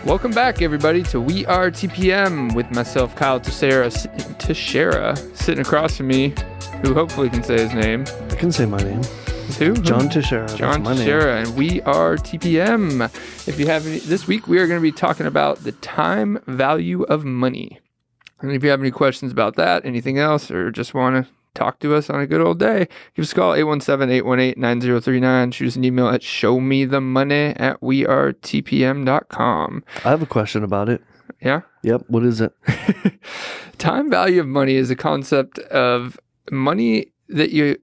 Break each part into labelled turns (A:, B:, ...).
A: Welcome back, everybody, to We Are TPM with myself, Kyle Teixeira, sitting across from me, who hopefully can say his name.
B: I can say my name.
A: Who?
B: John Teixeira.
A: John Teixeira, and We Are TPM. If you have any, this week we are going to be talking about the time value of money. And if you have any questions about that, anything else, or just want to talk to us on a good old day, give us a call, 817-818-9039. Shoot us an email at showmethemoney@wearetpm.com.
B: I have a question about it.
A: Yeah?
B: Yep. What is it?
A: Time value of money is a concept of money that you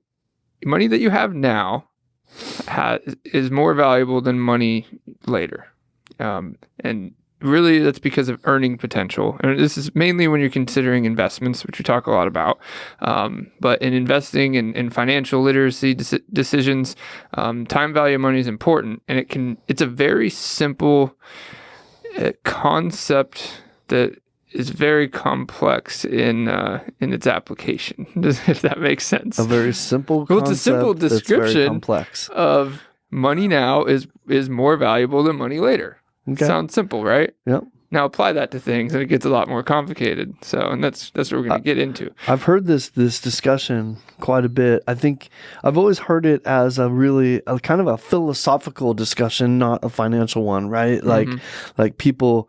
A: have now is more valuable than money later. And really, that's because of earning potential. And this is mainly when you're considering investments, which we talk a lot about. But in investing and in financial literacy decisions, time value of money is important. And it's a very simple concept that is very complex in its application, if that makes sense.
B: A very simple concept.
A: Well, it's a simple description
B: that's very complex.
A: Of money now is more valuable than money later.
B: Okay.
A: Sounds simple, right?
B: Yep.
A: Now apply that to things, and it gets a lot more complicated. So, and that's what we're going to get into.
B: I've heard this discussion quite a bit. I think I've always heard it as a kind of a philosophical discussion, not a financial one, right? Like people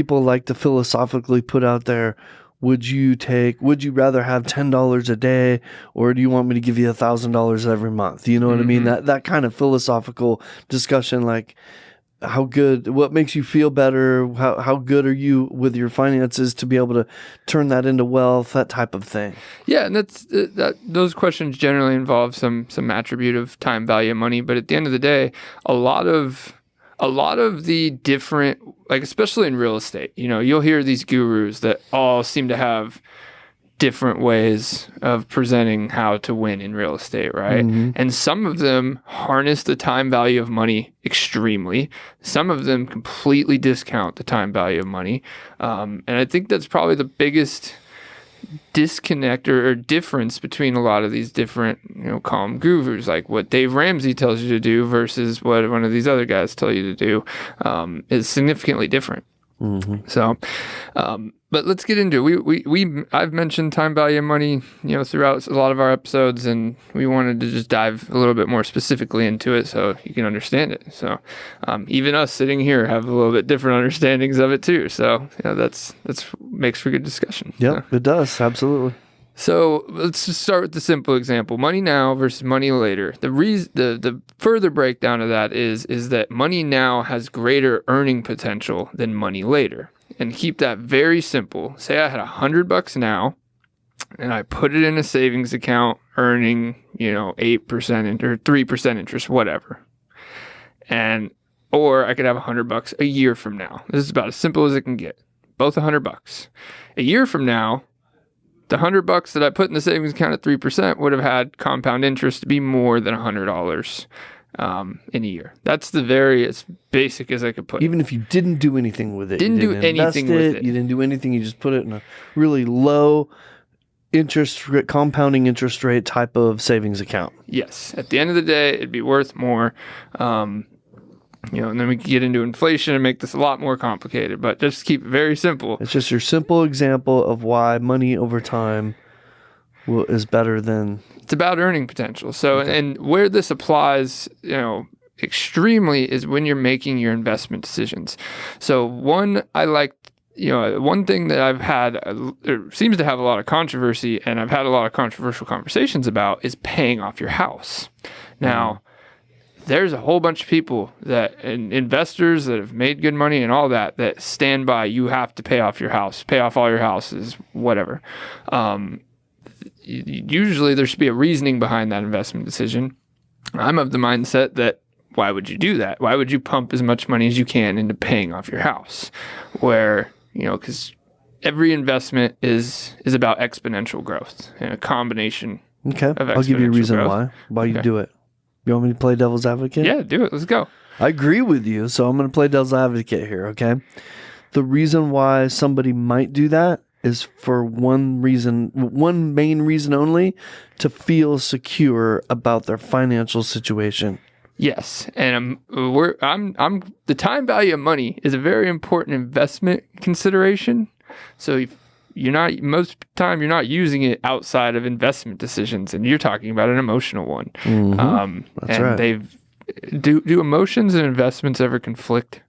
B: like to philosophically put out there, would you rather have $10 a day, or do you want me to give you $1,000 every month? You know what I mean? That kind of philosophical discussion, like what makes you feel better? How good are you with your finances to be able to turn that into wealth, that type of thing. Yeah.
A: And those questions generally involve some attribute of time value of money. But at the end of the day, a lot of the different, like especially in real estate, you'll hear these gurus that all seem to have different ways of presenting how to win in real estate, right? Mm-hmm. And some of them harness the time value of money extremely. Some of them completely discount the time value of money. And I think that's probably the biggest disconnect or difference between a lot of these different, call them gurus, like what Dave Ramsey tells you to do versus what one of these other guys tell you to do, is significantly different. Mm-hmm. So, but let's get into it. I've mentioned time value of money, throughout a lot of our episodes, and we wanted to just dive a little bit more specifically into it so you can understand it. So, even us sitting here have a little bit different understandings of it too. So, that's makes for good discussion.
B: Yep, it does. Absolutely.
A: So let's just start with the simple example: money now versus money later. The further breakdown of that is that money now has greater earning potential than money later. And keep that very simple. Say I had $100 now, and I put it in a savings account, earning 8% or 3% interest, whatever. Or I could have $100 a year from now. This is about as simple as it can get. Both $100. A year from now, the $100 that I put in the savings account at 3% would have had compound interest to be more than $100 in a year. That's the very as basic as I could put it.
B: Even if you didn't do anything with it.
A: You didn't
B: do anything. You just put it in a really low compounding interest rate type of savings account.
A: Yes. At the end of the day, it'd be worth more. And then we can get into inflation and make this a lot more complicated, but just keep it very simple.
B: It's just your simple example of why money over time is better than...
A: It's about earning potential. So, okay. And where this applies, extremely is when you're making your investment decisions. So one thing that I've had, seems to have a lot of controversy, and I've had a lot of controversial conversations about, is paying off your house. Now, there's a whole bunch of people and investors that have made good money and all that stand by, you have to pay off your house, pay off all your houses, whatever. Usually there should be a reasoning behind that investment decision. I'm of the mindset that, why would you do that? Why would you pump as much money as you can into paying off your house? Because every investment is about exponential growth and a combination of exponential
B: I'll give you a reason
A: growth.
B: why you do it. You want me to play devil's advocate?
A: Yeah, do it. Let's go.
B: I agree with you, so I'm going to play devil's advocate here, okay? The reason why somebody might do that is for one main reason only, to feel secure about their financial situation.
A: Yes, and I'm the time value of money is a very important investment consideration. So if you're not most time you're not using it outside of investment decisions, and you're talking about an emotional one.
B: That's
A: And
B: right.
A: they've do emotions and investments ever conflict?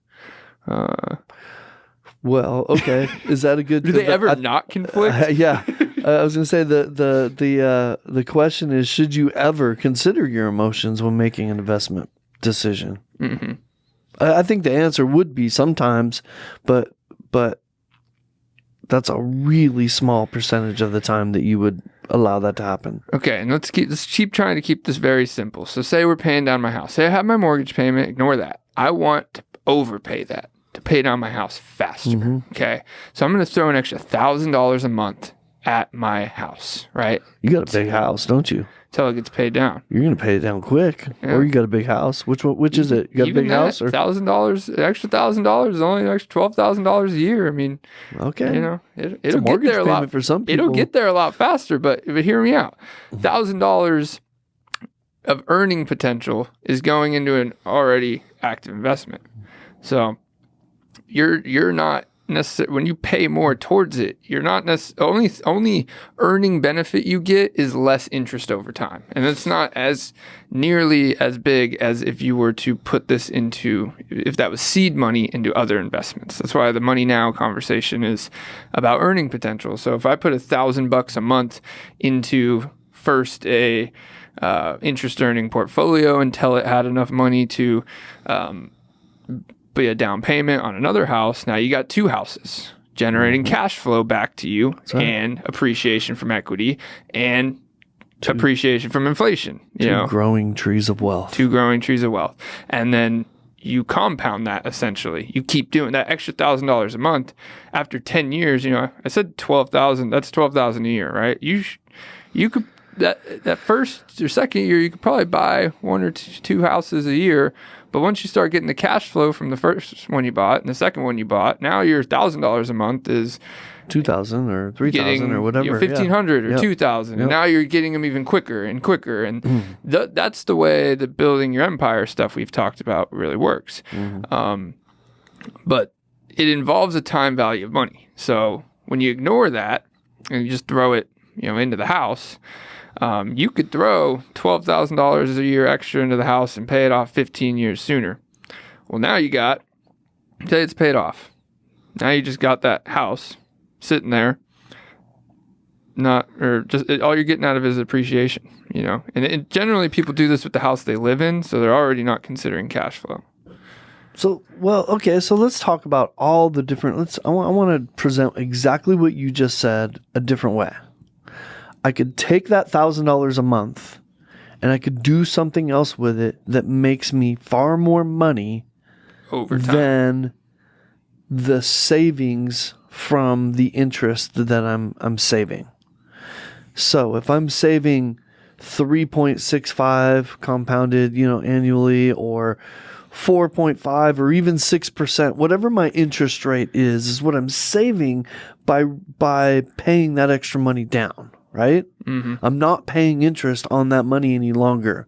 B: Well, okay. Is that a good?
A: Do they ever not conflict?
B: Yeah. I was going to say the question is, should you ever consider your emotions when making an investment decision?
A: Mm-hmm.
B: I think the answer would be sometimes, but that's a really small percentage of the time that you would allow that to happen.
A: Okay, and let's keep trying to keep this very simple. So say we're paying down my house. Say I have my mortgage payment. Ignore that. I want to overpay that to pay down my house faster.
B: Mm-hmm.
A: Okay, so I'm going to throw an extra $1,000 a month at my house, right?
B: You got a big house, don't you?
A: Until it gets paid down.
B: You're going to pay it down quick.
A: Yeah.
B: Or you got a big house. Which is it? You got
A: Even
B: a big house? Or
A: $1,000, extra $1,000 is only an extra $12,000 a year. I mean,
B: okay,
A: you know,
B: It's
A: it'll
B: a
A: get
B: mortgage
A: there a
B: payment
A: lot
B: for some people.
A: It'll get there a lot faster, but hear me out. $1,000 of earning potential is going into an already active investment. So you're not necessarily, when you pay more towards it, you're not necessarily, only earning benefit you get is less interest over time. And it's not as nearly as big as if you were to put this into, if that was seed money, into other investments. That's why the money now conversation is about earning potential. So if I put $1,000 a month into first a interest earning portfolio until it had enough money to be a down payment on another house, now you got two houses generating cash flow back to you,
B: right.
A: and appreciation from equity and appreciation from inflation.
B: Two growing trees of wealth.
A: Two growing trees of wealth. And then you compound that essentially. You keep doing that extra $1,000 a month. After 10 years, I said 12,000, that's 12,000 a year, right? You could that first or second year, you could probably buy one or two houses a year. But once you start getting the cash flow from the first one you bought and the second one you bought, now your $1,000 a month is
B: $2,000 or $3,000 or whatever,
A: $1,500 or
B: Yep.
A: $2,000.
B: Yep.
A: And now you're getting them even quicker and quicker. And that's the way the building your empire stuff we've talked about really works. But it involves a time value of money. So when you ignore that and you just throw it, into the house, you could throw $12,000 a year extra into the house and pay it off 15 years sooner. Well, now say it's paid off. Now you just got that house sitting there, all you're getting out of it is appreciation, And generally people do this with the house they live in, so they're already not considering cash flow.
B: So, okay, so let's talk about all the different, I want to present exactly what you just said a different way. I could take that $1,000 a month and I could do something else with it that makes me far more money
A: over time
B: than the savings from the interest that I'm saving. So if I'm saving 3.65 compounded, annually, or 4.5 or even 6%, whatever my interest rate is what I'm saving by paying that extra money down. Right?
A: Mm-hmm.
B: I'm not paying interest on that money any longer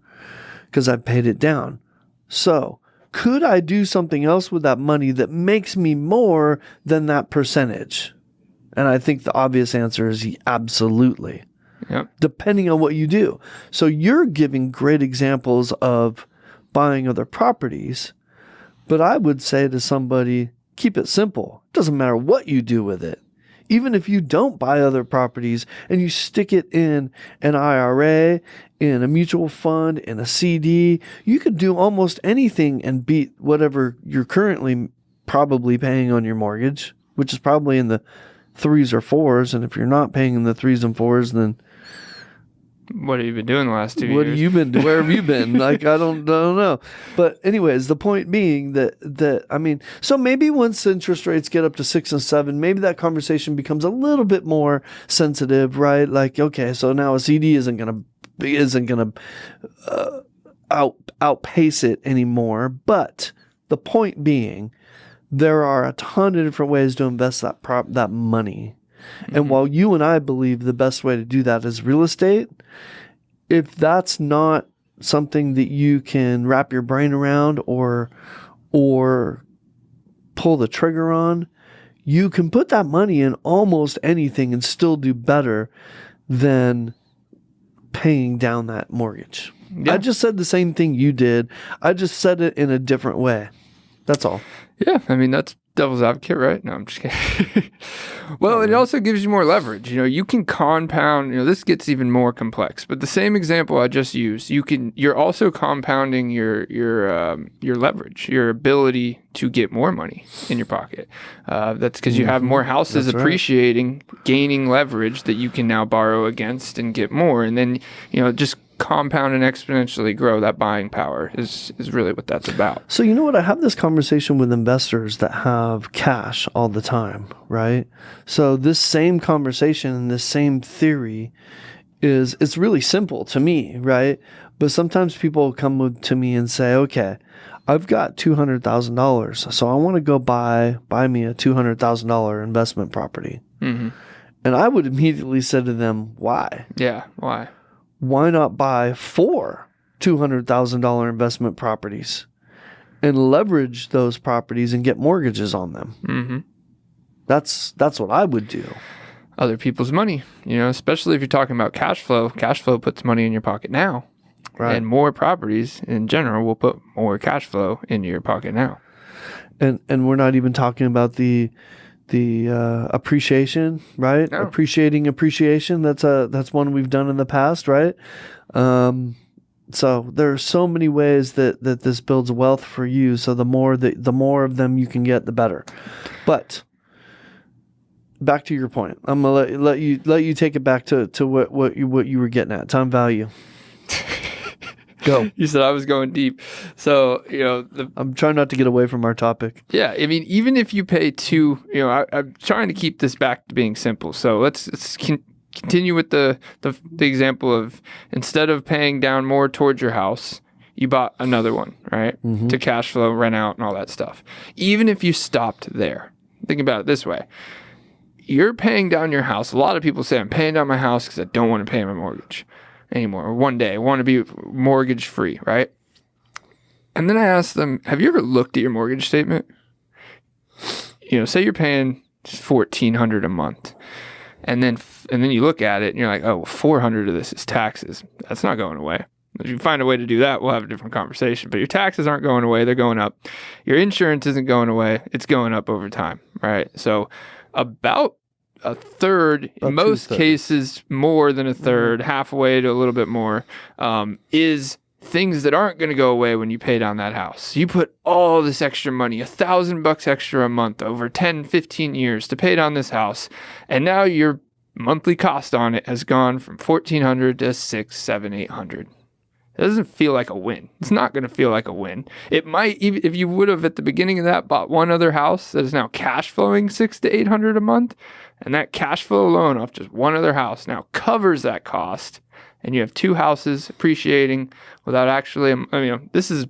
B: because I've paid it down. So could I do something else with that money that makes me more than that percentage? And I think the obvious answer is absolutely.
A: Yep.
B: Depending on what you do. So you're giving great examples of buying other properties, but I would say to somebody, keep it simple. It doesn't matter what you do with it. Even if you don't buy other properties and you stick it in an IRA, in a mutual fund, in a CD, you could do almost anything and beat whatever you're currently probably paying on your mortgage, which is probably in the 3s or 4s. And if you're not paying in the 3s and 4s, then
A: what have you been doing the last 2 years?
B: What have you been? Where have you been? I don't know. But anyways, the point being that so maybe once interest rates get up to 6 and 7, maybe that conversation becomes a little bit more sensitive, right? Like, okay, so now a CD isn't gonna outpace it anymore. But the point being, there are a ton of different ways to invest that money. And while you and I believe the best way to do that is real estate, if that's not something that you can wrap your brain around or pull the trigger on, you can put that money in almost anything and still do better than paying down that mortgage.
A: Yeah.
B: I just said the same thing you did. I just said it in a different way. That's all.
A: Yeah, I mean, that's devil's advocate, right? No, I'm just kidding. Well, it also gives you more leverage. You can compound, this gets even more complex, but the same example I just used, you're also compounding your leverage, your ability to get more money in your pocket. That's because you have more houses appreciating, gaining leverage that you can now borrow against and get more. And then, just compound and exponentially grow that buying power is really what that's about.
B: So you know what? I have this conversation with investors that have cash all the time, right? So this same conversation and this same theory it's really simple to me, right? But sometimes people come to me and say, okay, I've got $200,000, so I want to go buy me a $200,000 investment property. Mm-hmm. And I would immediately say to them, why?
A: Yeah, why?
B: Why not buy 4 $200,000 investment properties and leverage those properties and get mortgages on them? Mm-hmm. That's what I would do.
A: Other people's money, especially if you're talking about cash flow. Cash flow puts money in your pocket now. Right. And more properties in general will put more cash flow into your pocket now.
B: And we're not even talking about the appreciation, right?
A: No.
B: Appreciation. That's one we've done in the past, right? So there are so many ways that this builds wealth for you. So the more of them you can get, the better. But back to your point, I'm gonna let you take it back to what you were getting at. Time value. Go.
A: You said I was going deep. So,
B: I'm trying not to get away from our topic.
A: Yeah. I mean, even if you pay I'm trying to keep this back to being simple. So let's continue with the example of, instead of paying down more towards your house, you bought another one, right? Mm-hmm. To cash flow, rent out, and all that stuff. Even if you stopped there, think about it this way. You're paying down your house. A lot of people say, I'm paying down my house because I don't want to pay my mortgage anymore. Or one day I want to be mortgage free, right? And then I ask them, have you ever looked at your mortgage statement? Say you're paying $1,400 a month, and then you look at it and you're like, oh, well, $400 of this is taxes. That's not going away. If you find a way to do that, we'll have a different conversation. But your taxes aren't going away; they're going up. Your insurance isn't going away; it's going up over time, right? So about a third, in most cases more than a third, halfway to a little bit more, is things that aren't going to go away when you pay down that house. You put all this extra money, $1,000 extra a month over 10, 15 years to pay down this house, and now your monthly cost on it has gone from $1,400 to $600, $700, $800. It doesn't feel like a win. It's not going to feel like a win. It might, even if you would have at the beginning of that bought one other house that is now cash flowing $600 to $800 a month, and that cash flow alone off just one other house now covers that cost, and you have two houses appreciating without actually. This is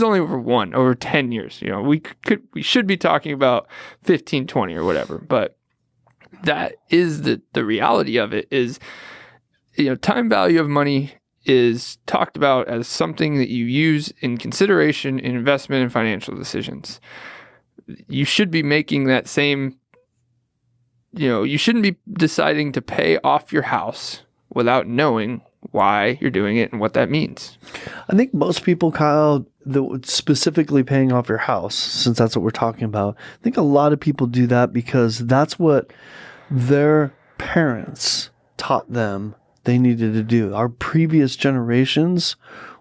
A: only over 10 years. We should be talking about 15, 20 or whatever, but that is the reality of it. Is time value of money is talked about as something that you use in consideration in investment and financial decisions. You should be making that same, you shouldn't be deciding to pay off your house without knowing why you're doing it and what that means.
B: I think most people, Kyle, specifically paying off your house, since that's what we're talking about, I think a lot of people do that because that's what their parents taught them they needed to do. Our previous generations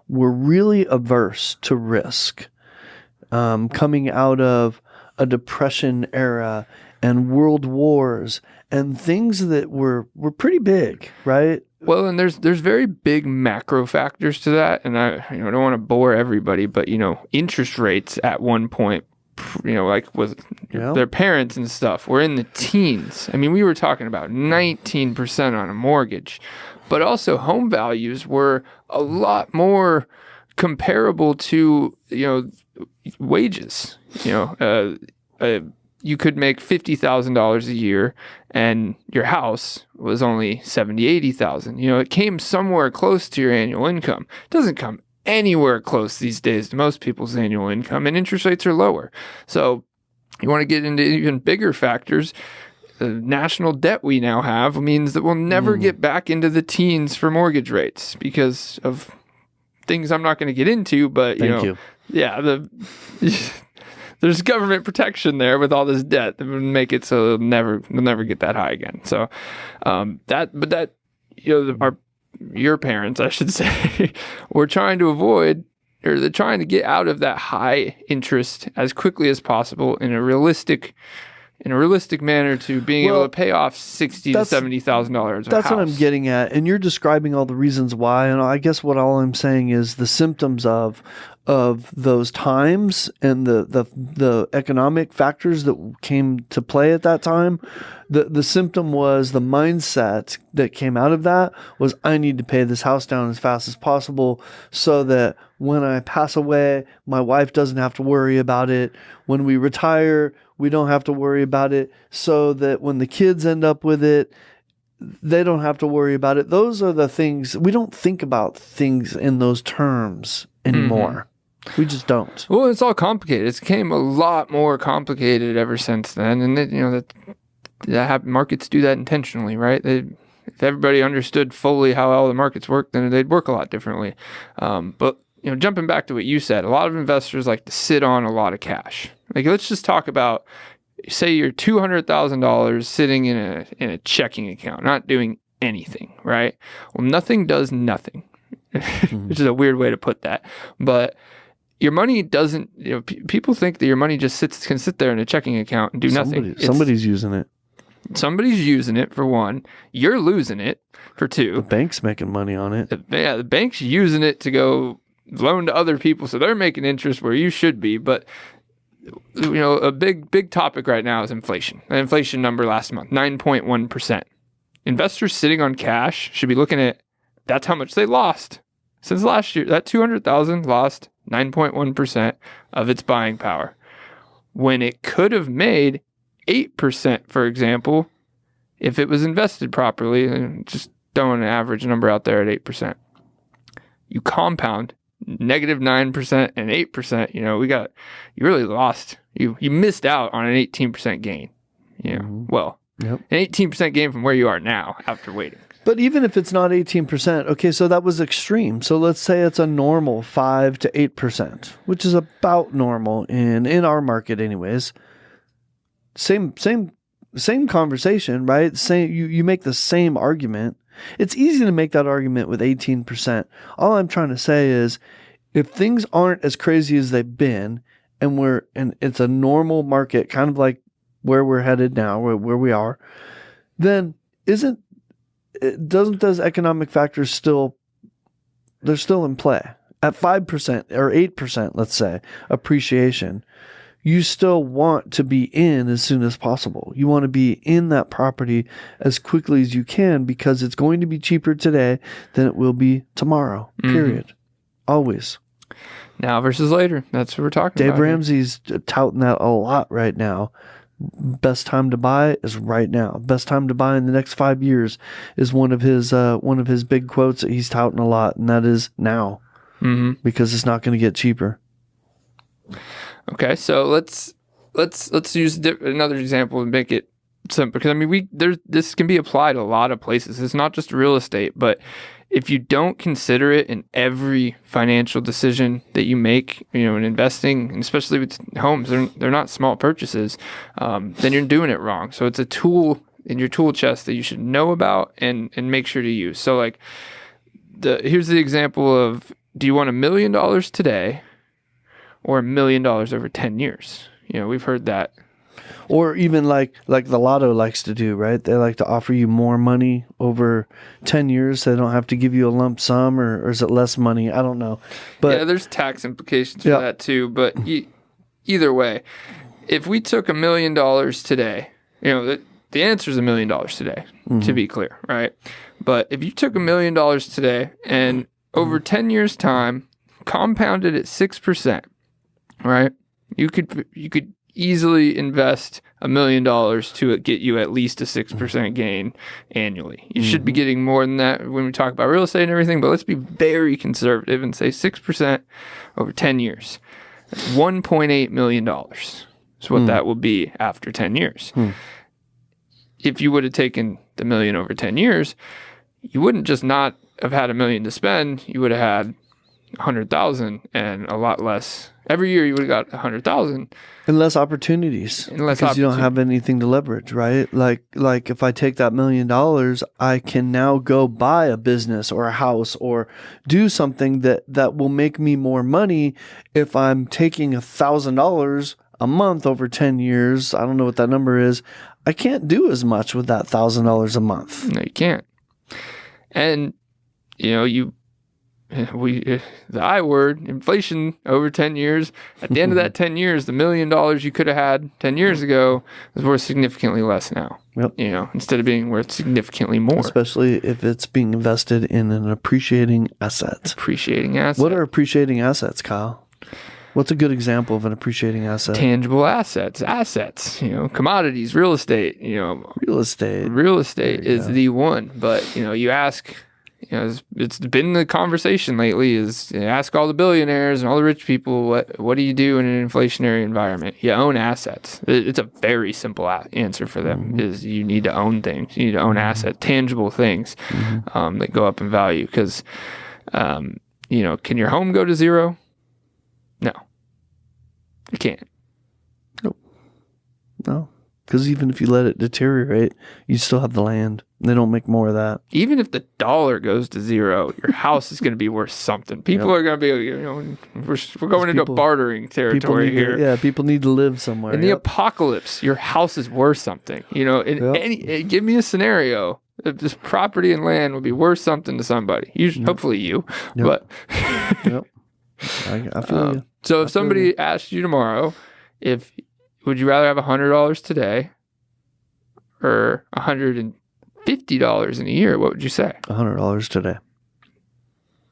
B: were really averse to risk. Coming out of a depression era and world wars and things that were pretty big, right?
A: Well, and there's very big macro factors to that, and I don't want to bore everybody, but interest rates at one point, like with their parents and stuff, were in the teens. I mean, we were talking about 19% on a mortgage, but also home values were a lot more comparable to wages. A you could make $50,000 a year and your house was only 70, 80,000. It came somewhere close to your annual income. It doesn't come anywhere close these days to most people's annual income, and interest rates are lower. So you want to get into even bigger factors. The national debt we now have means that we'll never get back into the teens for mortgage rates because of things I'm not going to get into, but there's government protection there with all this debt that would make it so they'll never get that high again. So your parents, I should say, were trying to avoid, or they're trying to get out of that high interest as quickly as possible in a realistic manner to being able to pay off $60,000 to $70,000.
B: That's what I'm getting at, and you're describing all the reasons why. And I guess what all I'm saying is the symptoms of those times and the economic factors that came to play at that time. The symptom was the mindset that came out of that was, I need to pay this house down as fast as possible so that when I pass away, my wife doesn't have to worry about it. When we retire, we don't have to worry about it, so that when the kids end up with it, they don't have to worry about it. Those are the things. We don't think about things in those terms anymore. We just don't.
A: Well, it's all complicated. It's became a lot more complicated ever since then. And markets do that intentionally, right? If everybody understood fully how all the markets work, then they'd work a lot differently. But jumping back to what you said, a lot of investors like to sit on a lot of cash. Like, let's just talk about, say you're $200,000 sitting in a checking account, not doing anything, right? Well, nothing does nothing, which is a weird way to put that. But your money doesn't, people think that your money just can sit there in a checking account and do nothing.
B: Somebody's using it.
A: Somebody's using it, for one. You're losing it, for two.
B: The bank's making money on it.
A: The bank's using it to go loan to other people, so they're making interest where you should be. But a big topic right now is inflation. The inflation number last month, 9.1%. Investors sitting on cash should be looking at, that's how much they lost since last year. That 200,000 lost 9.1% of its buying power, when it could have made 8%, for example, if it was invested properly. And just throwing an average number out there at 8%. You compound -9% and 8%, you really lost. You missed out on an 18% gain. An 18% gain from where you are now after waiting.
B: But even if it's not 18%, okay, so that was extreme. So let's say it's a normal 5 to 8%, which is about normal in our market anyways. Same conversation, right? You make the same argument. It's easy to make that argument with 18%. All I'm trying to say is, if things aren't as crazy as they've been, and it's a normal market, kind of like where we're headed now, where we are, then those economic factors still in play at 5% or 8%, let's say, appreciation. You still want to be in as soon as possible. You want to be in that property as quickly as you can, because it's going to be cheaper today than it will be tomorrow, period. Always.
A: Now versus later. That's what we're talking about.
B: Dave Ramsey's touting that a lot right now. Best time to buy is right now. Best time to buy in the next 5 years is one of his big quotes that he's touting a lot, and that is now, because it's not going to get cheaper.
A: Okay, so let's use another example and make it simple, because this can be applied a lot of places. It's not just real estate, but if you don't consider it in every financial decision that you make, in investing, and especially with homes, they're not small purchases, then you're doing it wrong. So it's a tool in your tool chest that you should know about and make sure to use. So here's the example of, do you want $1 million today or $1 million over 10 years? We've heard that.
B: Or even like the lotto likes to do, right? They like to offer you more money over 10 years. So they don't have to give you a lump sum, or is it less money? I don't know. But
A: there's tax implications for that too. But either way, if we took $1 million today, the answer is $1 million today, to be clear, right? But if you took $1 million today and over 10 years time, compounded at 6%, right? You could easily invest $1 million to get you at least a 6% gain annually. You should be getting more than that when we talk about real estate and everything, but let's be very conservative and say 6% over 10 years. That's $1.8 million is what that will be after 10 years. If you would have taken the million over 10 years, you wouldn't just not have had $1 million to spend. You would have had 100,000 and a lot less. Every year you would have got 100,000
B: and less opportunities because you don't have anything to leverage, right? Like if I take that $1 million, I can now go buy a business or a house or do something that will make me more money. If I'm taking $1,000 a month over 10 years, I don't know what that number is. I can't do as much with that $1,000 a month.
A: No, you can't. And the I word, inflation over 10 years. At the end of that 10 years, the $1 million you could have had 10 years ago is worth significantly less now.
B: Yep.
A: Instead of being worth significantly more.
B: Especially if it's being invested in an appreciating asset.
A: Appreciating asset.
B: What are appreciating assets, Kyle? What's a good example of an appreciating asset?
A: Tangible assets, commodities, real estate,
B: Real estate.
A: Real estate is the one. But, you ask, it's been the conversation lately is ask all the billionaires and all the rich people, what do you do in an inflationary environment? You own assets. It's a very simple answer for them is you need to own things. You need to own assets, tangible things that go up in value. Because, can your home go to zero? No. You can't.
B: No. Because even if you let it deteriorate, you still have the land. They don't make more of that.
A: Even if the dollar goes to zero, your house is going to be worth something. People are going to be, we're going into bartering territory here.
B: People need to live somewhere.
A: In the apocalypse, your house is worth something. Give me a scenario that this property and land will be worth something to somebody. Hopefully you. But
B: I feel you.
A: So if somebody asked you tomorrow, would you rather have $100 today or $150 in a year? What would you say?
B: $100 today.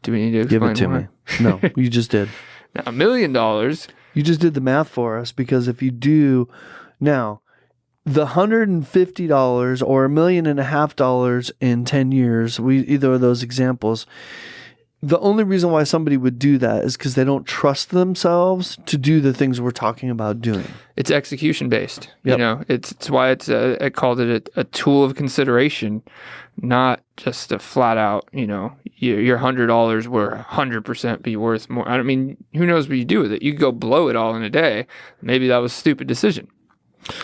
A: Do we need to explain
B: Give it to me. No, you just did.
A: Now, $1 million.
B: You just did the math for us because if you do now, the $150 or $1.5 million in 10 years, either of those examples. The only reason why somebody would do that is because they don't trust themselves to do the things we're talking about doing.
A: It's execution based. It's why I called it a tool of consideration, not just a flat out, your $100 will 100% be worth more. I mean, who knows what you do with it? You could go blow it all in a day. Maybe that was a stupid decision.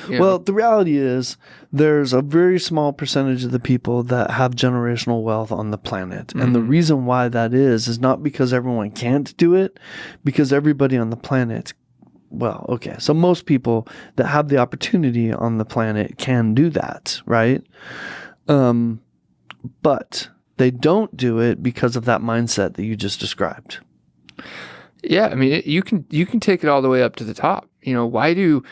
B: Well, the reality is there's a very small percentage of the people that have generational wealth on the planet. And the reason why that is not because everyone can't do it, because everybody on the planet, so most people that have the opportunity on the planet can do that, right? But they don't do it because of that mindset that you just described.
A: Yeah, I mean, you can take it all the way up to the top. Why do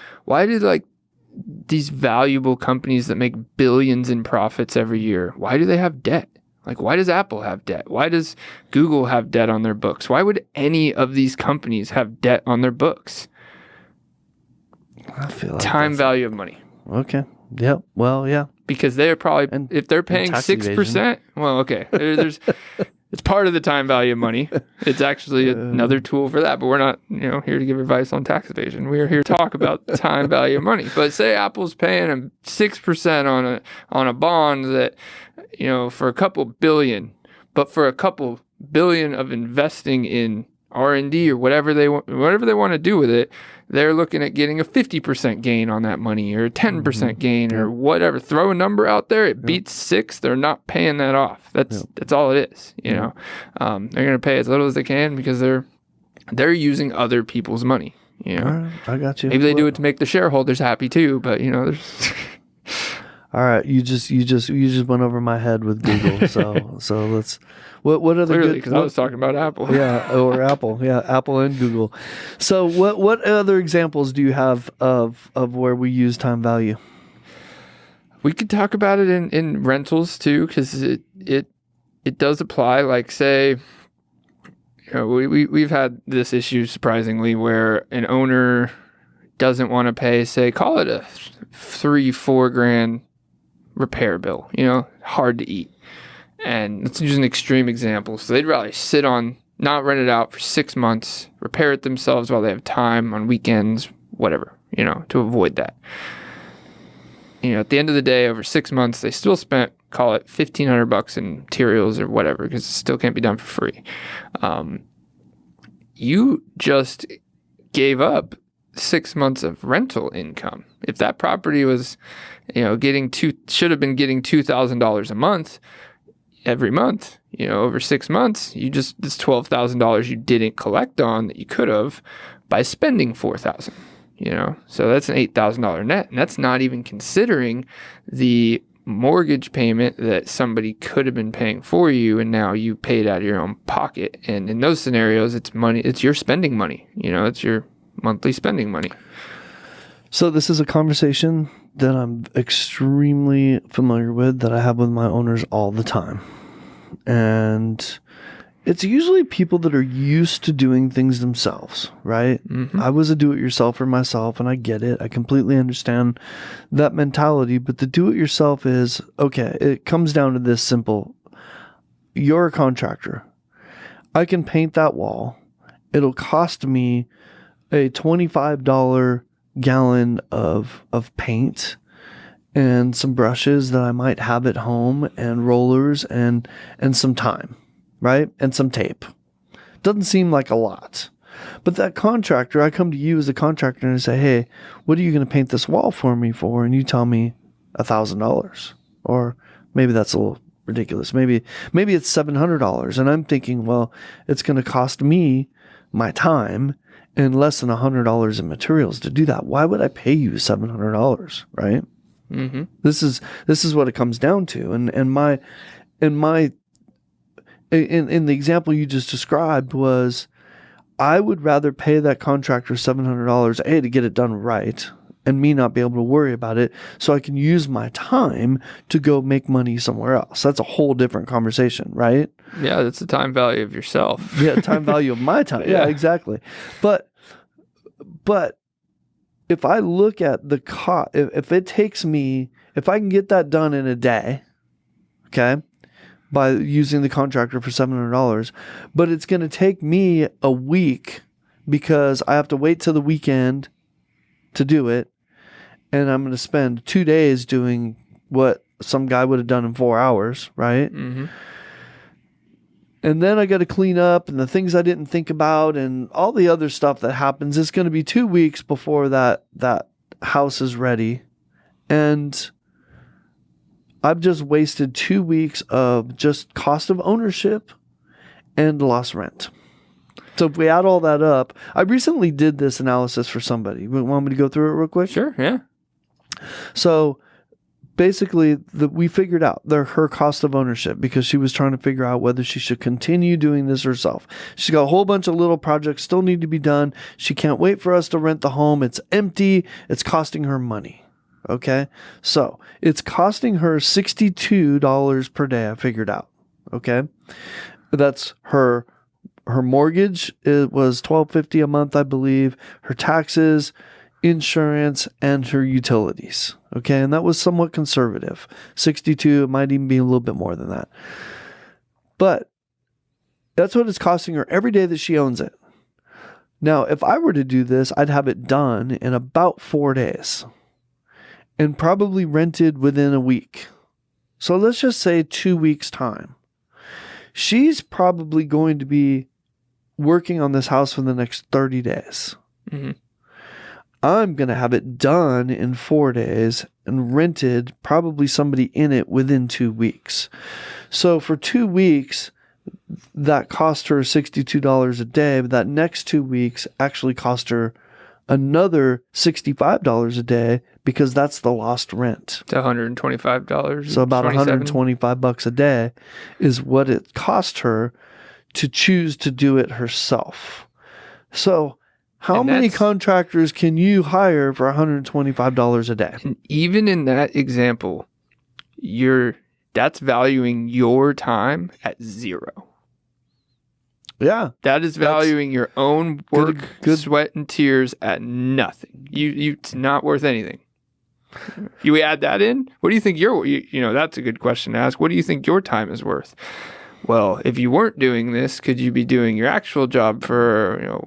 A: these valuable companies that make billions in profits every year, why do they have debt? Like, why does Apple have debt? Why does Google have debt on their books? Why would any of these companies have debt on their books?
B: I feel like
A: time value of money.
B: Okay. Yep. Well, yeah.
A: Because they're probably, if they're paying 6%, well, okay. It's part of the time value of money. It's actually another tool for that, but we're not, here to give advice on tax evasion. We're here to talk about the time value of money. But say Apple's paying them 6% on a bond that, for a couple billion, but for a couple billion of investing in R&D or whatever they want to do with it, they're looking at getting a 50% gain on that money or a 10% gain or whatever. Throw a number out there. It beats 6. They're not paying that off. That's all it is. They're going to pay as little as they can because they're using other people's money.
B: All right, I got you.
A: Maybe they do it to make the shareholders happy too, but there's
B: all right, you just went over my head with Google. So let's what other
A: clearly because I was talking about Apple.
B: Yeah, or Apple. Yeah, Apple and Google. So what other examples do you have of where we use time value?
A: We could talk about it in rentals too, because it does apply. Like say, we've had this issue surprisingly where an owner doesn't want to pay, say, call it a $3-4 grand repair bill, hard to eat. And let's use an extreme example. So they'd rather sit on, not rent it out for 6 months, repair it themselves while they have time on weekends, whatever, to avoid that. At the end of the day, over 6 months, they still spent, call it $1,500 in materials or whatever, because it still can't be done for free. You just gave up 6 months of rental income. If that property was, should have been getting $2,000 a month every month, over 6 months, it's $12,000 you didn't collect on that you could have by spending $4,000. So that's an $8,000 net, and that's not even considering the mortgage payment that somebody could have been paying for you, and now you paid out of your own pocket. And in those scenarios, it's money. It's your spending money. It's your monthly spending money.
B: So this is a conversation that I'm extremely familiar with, that I have with my owners all the time, and it's usually people that are used to doing things themselves, right? Mm-hmm. I was a do-it-yourselfer myself, and I get it. I completely understand that mentality. But the do-it-yourself is, okay, it comes down to this simple. You're a contractor. I can paint that wall. It'll cost me a $25 gallon of paint and some brushes that I might have at home and rollers and some time. Right? And some tape. Doesn't seem like a lot. But that contractor, I come to you as a contractor and I say, hey, what are you going to paint this wall for me for? And you tell me $1,000. Or maybe that's a little ridiculous. Maybe it's $700. And I'm thinking, well, it's going to cost me my time and less than $100 in materials to do that. Why would I pay you $700? Right? Mm-hmm. This is what it comes down to. And in the example you just described was, I would rather pay that contractor $700, to get it done right, and me not be able to worry about it, so I can use my time to go make money somewhere else. That's a whole different conversation, right?
A: Yeah, that's the time value of yourself.
B: Yeah, time value of my time. Yeah, exactly. But if I look at the cost, if it takes me, if I can get that done in a day, okay, by using the contractor for $700, but it's going to take me a week because I have to wait till the weekend to do it, and I'm going to spend 2 days doing what some guy would have done in 4 hours, right? Mm-hmm. And then I got to clean up and the things I didn't think about and all the other stuff that happens. It's going to be 2 weeks before that house is ready, and I've just wasted 2 weeks of just cost of ownership and lost rent. So if we add all that up, I recently did this analysis for somebody. Want me to go through it real quick?
A: Sure, yeah.
B: So basically, we figured out her cost of ownership because she was trying to figure out whether she should continue doing this herself. She's got a whole bunch of little projects still need to be done. She can't wait for us to rent the home. It's empty. It's costing her money. Okay, so it's costing her $62 per day. I figured out. Okay, that's her mortgage. It was $1,250 a month, I believe. Her taxes, insurance, and her utilities. Okay, and that was somewhat conservative. 62. It might even be a little bit more than that. But that's what it's costing her every day that she owns it. Now, if I were to do this, I'd have it done in about 4 days. And probably rented within a week. So let's just say 2 weeks' time. She's probably going to be working on this house for the next 30 days. Mm-hmm. I'm going to have it done in 4 days and rented, probably somebody in it within 2 weeks. So for 2 weeks, that cost her $62 a day, but that next 2 weeks actually cost her another $65 a day because that's the lost rent.
A: It's $125.
B: So about $125 a day is what it cost her to choose to do it herself. So how many contractors can you hire for $125 a day?
A: And even in that example, that's valuing your time at zero.
B: Yeah.
A: That is valuing your own work,
B: good.
A: sweat, and tears at nothing. It's not worth anything. You add that in? What do you think that's a good question to ask. What do you think your time is worth? Well, if you weren't doing this, could you be doing your actual job for,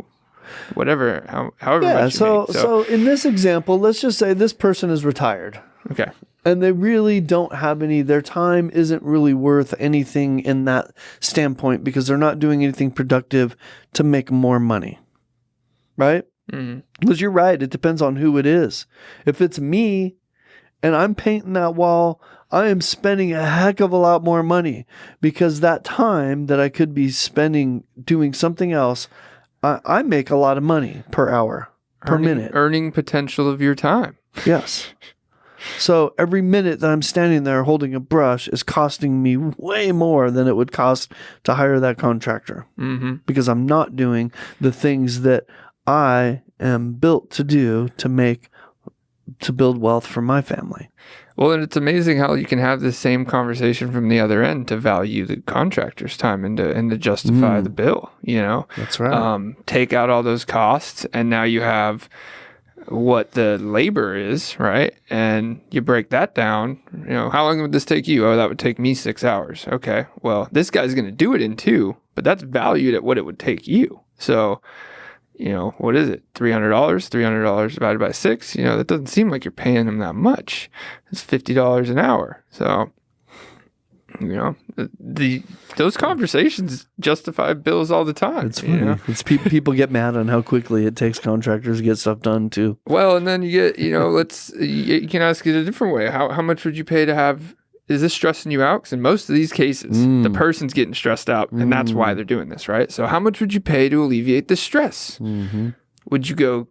A: whatever, however much you make?
B: So in this example, let's just say this person is retired.
A: Okay.
B: And they really don't have their time isn't really worth anything in that standpoint because they're not doing anything productive to make more money. Right?
A: Mm-hmm.
B: Because you're right. It depends on who it is. If it's me and I'm painting that wall, I am spending a heck of a lot more money because that time that I could be spending doing something else, I make a lot of money per hour, per minute.
A: Earning potential of your time.
B: Yes. So every minute that I'm standing there holding a brush is costing me way more than it would cost to hire that contractor because I'm not doing the things that I am built to do to build wealth for my family.
A: Well, and it's amazing how you can have the same conversation from the other end to value the contractor's time and to justify the bill,
B: That's right.
A: Take out all those costs, and now you have what the labor is, right? And you break that down. How long would this take you? Oh, that would take me 6 hours. Okay, well, this guy's going to do it in 2, but that's valued at what it would take you. So, what is it? $300? $300 divided by 6. That doesn't seem like you're paying him that much. It's $50 an hour. So, those conversations justify bills all the time.
B: It's funny. It's people get mad on how quickly it takes contractors to get stuff done too.
A: Well, and then you get, you can ask it a different way. How much would you pay to have? Is this stressing you out? Because in most of these cases, the person's getting stressed out, and that's why they're doing this, right? So how much would you pay to alleviate the stress? Mm-hmm. Would you go,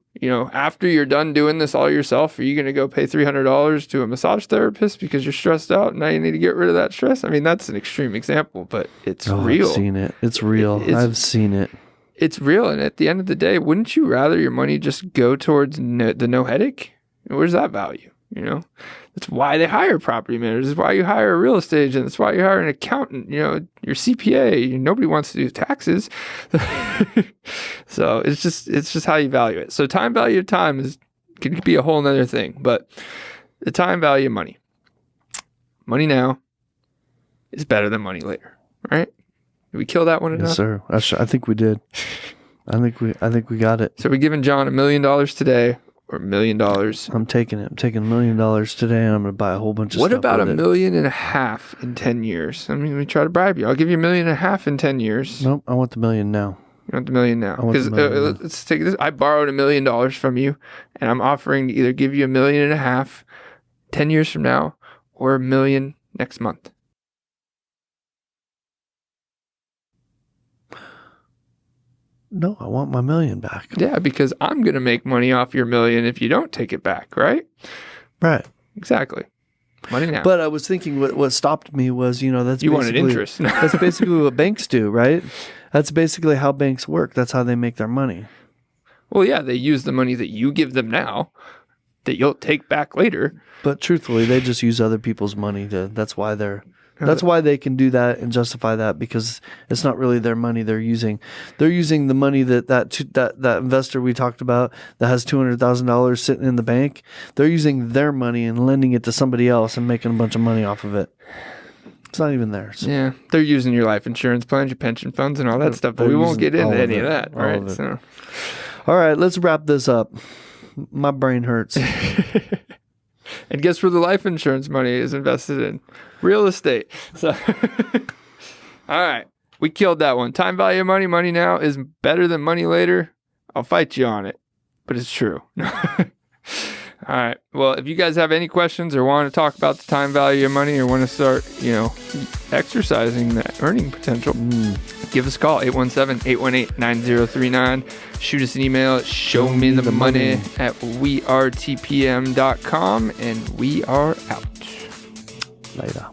A: after you're done doing this all yourself, are you going to go pay $300 to a massage therapist because you're stressed out and now you need to get rid of that stress? I mean, that's an extreme example, but it's real.
B: I've seen it. It's real. I've seen it.
A: It's real. And at the end of the day, wouldn't you rather your money just go towards the no headache? Where's that value? That's why they hire property managers. That's why you hire a real estate agent. That's why you hire an accountant, your CPA. Nobody wants to do taxes. So it's just how you value it. So time value of time could be a whole nother thing, but the time value of money. Money now is better than money later, right? Did we kill that one enough?
B: Yes, sir. I think we did. I think we got it.
A: So we're giving John $1 million today. Or $1 million.
B: I'm taking it. I'm taking $1 million today, and I'm going to buy a whole bunch of stuff.
A: What about $1.5 million in 10 years? I mean, let me try to bribe you. I'll give you $1.5 million in 10 years.
B: Nope, I want the $1 million now.
A: You want the $1 million now? Because let's take this. I borrowed $1 million from you, and I'm offering to either give you $1.5 million 10 years from now, or $1 million next month.
B: No, I want my $1 million back.
A: Yeah, because I'm going to make money off your $1 million if you don't take it back, right?
B: Right.
A: Exactly. Money now.
B: But I was thinking what stopped me was, that's
A: you wanted interest.
B: That's basically what banks do, right? That's basically how banks work. That's how they make their money.
A: Well, yeah, they use the money that you give them now that you'll take back later.
B: But truthfully, they just use other people's money. That's why they can do that and justify that, because it's not really their money they're using. They're using the money that investor we talked about that has $200,000 sitting in the bank. They're using their money and lending it to somebody else and making a bunch of money off of it. It's not even theirs.
A: Yeah, they're using your life insurance plans, your pension funds, and all that stuff. But we won't get into any of that, right? So,
B: all right, let's wrap this up. My brain hurts.
A: And guess where the life insurance money is invested in? Real estate. So, all right. We killed that one. Time value of money. Money now is better than money later. I'll fight you on it, but it's true. All right. Well, if you guys have any questions or want to talk about the time value of money or want to start, exercising that earning potential, give us a call, 817-818-9039. Shoot us an email at showmethemoney@wearetpm.com, and we are out.
B: Later.